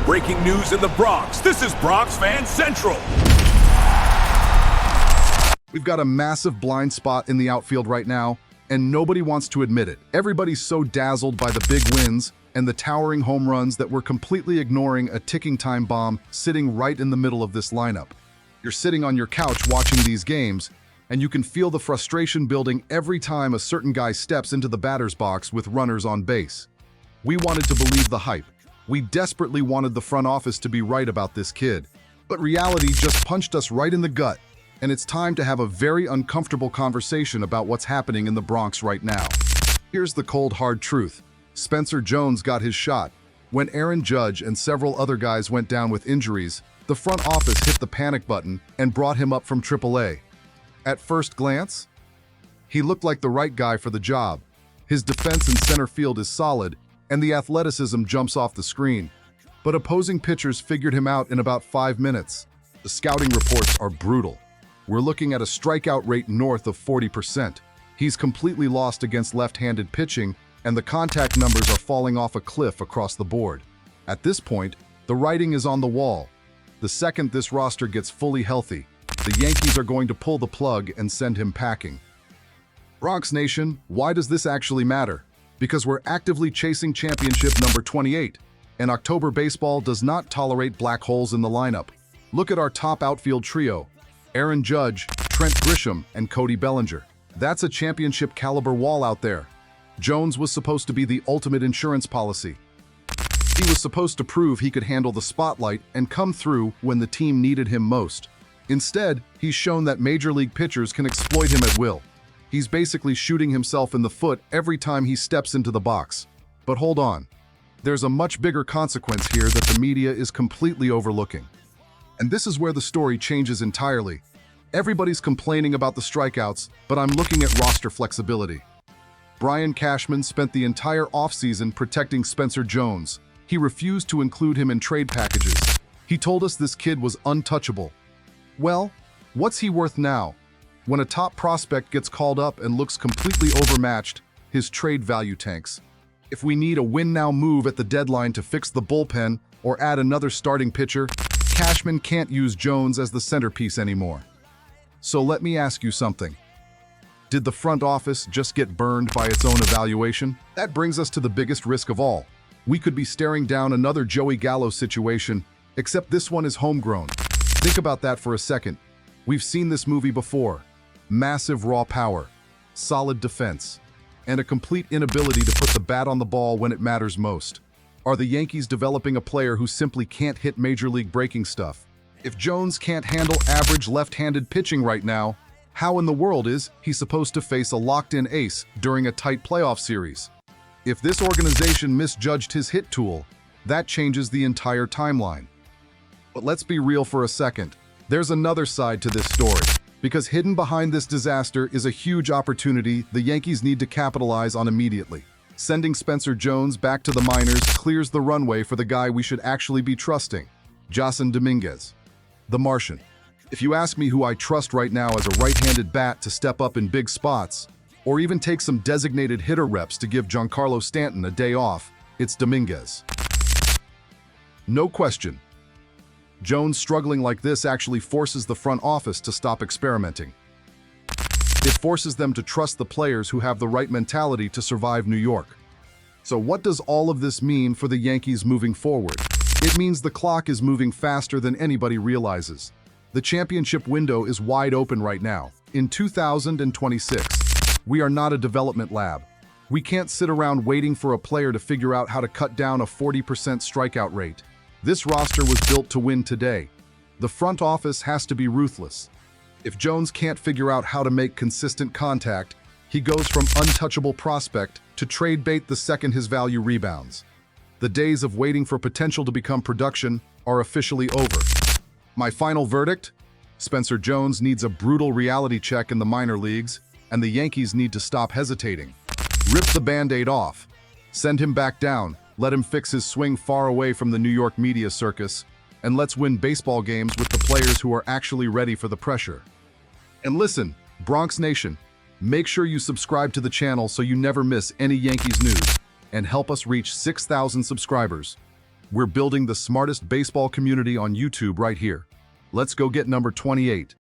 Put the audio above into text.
Breaking news in the Bronx. This is Bronx Fan Central. We've got a massive blind spot in the outfield right now, and nobody wants to admit it. Everybody's so dazzled by the big wins and the towering home runs that we're completely ignoring a ticking time bomb sitting right in the middle of this lineup. You're sitting on your couch watching these games, and you can feel the frustration building every time a certain guy steps into the batter's box with runners on base. We wanted to believe the hype. We desperately wanted the front office to be right about this kid. But reality just punched us right in the gut, and it's time to have a very uncomfortable conversation about what's happening in the Bronx right now. Here's the cold, hard truth. Spencer Jones got his shot. When Aaron Judge and several other guys went down with injuries, the front office hit the panic button and brought him up from AAA. At first glance, he looked like the right guy for the job. His defense in center field is solid, and the athleticism jumps off the screen. But opposing pitchers figured him out in about 5 minutes. The scouting reports are brutal. We're looking at a strikeout rate north of 40%. He's completely lost against left-handed pitching, and the contact numbers are falling off a cliff across the board. At this point, the writing is on the wall. The second this roster gets fully healthy, the Yankees are going to pull the plug and send him packing. Bronx Nation, why does this actually matter? Because we're actively chasing championship number 28, and October baseball does not tolerate black holes in the lineup. Look at our top outfield trio: Aaron Judge, Trent Grisham, and Cody Bellinger. That's a championship caliber wall out there. Jones was supposed to be the ultimate insurance policy. He was supposed to prove he could handle the spotlight and come through when the team needed him most. Instead, he's shown that major league pitchers can exploit him at will. He's basically shooting himself in the foot every time he steps into the box. But hold on. There's a much bigger consequence here that the media is completely overlooking. And this is where the story changes entirely. Everybody's complaining about the strikeouts, but I'm looking at roster flexibility. Brian Cashman spent the entire offseason protecting Spencer Jones. He refused to include him in trade packages. He told us this kid was untouchable. Well, what's he worth now? When a top prospect gets called up and looks completely overmatched, his trade value tanks. If we need a win-now move at the deadline to fix the bullpen or add another starting pitcher, Cashman can't use Jones as the centerpiece anymore. So let me ask you something. Did the front office just get burned by its own evaluation? That brings us to the biggest risk of all. We could be staring down another Joey Gallo situation, except this one is homegrown. Think about that for a second. We've seen this movie before. Massive raw power, solid defense, and a complete inability to put the bat on the ball when it matters most. Are the Yankees developing a player who simply can't hit major league breaking stuff? If Jones can't handle average left-handed pitching right now, how in the world is he supposed to face a locked-in ace during a tight playoff series? If this organization misjudged his hit tool, that changes the entire timeline. But let's be real for a second. There's another side to this story. Because hidden behind this disaster is a huge opportunity the Yankees need to capitalize on immediately. Sending Spencer Jones back to the minors clears the runway for the guy we should actually be trusting, Jason Dominguez, the Martian. If you ask me who I trust right now as a right-handed bat to step up in big spots, or even take some designated hitter reps to give Giancarlo Stanton a day off, it's Dominguez. No question. Jones struggling like this actually forces the front office to stop experimenting. It forces them to trust the players who have the right mentality to survive New York. So what does all of this mean for the Yankees moving forward? It means the clock is moving faster than anybody realizes. The championship window is wide open right now. In 2026, we are not a development lab. We can't sit around waiting for a player to figure out how to cut down a 40% strikeout rate. This roster was built to win today. The front office has to be ruthless. If Jones can't figure out how to make consistent contact, he goes from untouchable prospect to trade bait the second his value rebounds. The days of waiting for potential to become production are officially over. My final verdict? Spencer Jones needs a brutal reality check in the minor leagues, and the Yankees need to stop hesitating. Rip the Band-Aid off. Send him back down. Let him fix his swing far away from the New York media circus, and let's win baseball games with the players who are actually ready for the pressure. And listen, Bronx Nation, make sure you subscribe to the channel so you never miss any Yankees news, and help us reach 6,000 subscribers. We're building the smartest baseball community on YouTube right here. Let's go get number 28.